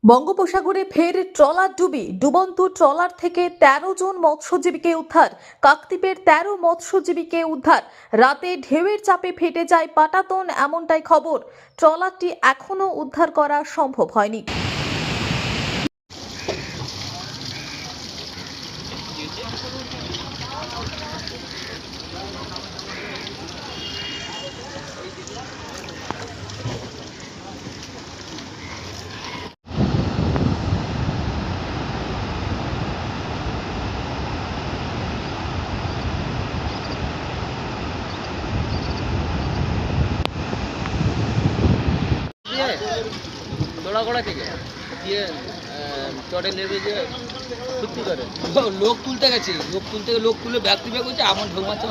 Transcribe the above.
বঙ্গোপসাগরে ফের ট্রলার ডুবন্ত ট্রলার থেকে ১৩ জন মৎস্যজীবীকে উদ্ধার। কাকদ্বীপের ১৩ মৎস্যজীবীকে উদ্ধার। রাতে ঢেউয়ের চাপে ফেটে যায় পাটাতন, এমনটাই খবর। ট্রলারটি এখনো উদ্ধার করা সম্ভব হয়নি। তোড়াগড়া থেকে দিয়ে চটে নেবে যে সত্যি করে লোক তুলতে গেছে, লোক তুলে ব্যাগ তুলে করছে, আমার ঢোক মারছে।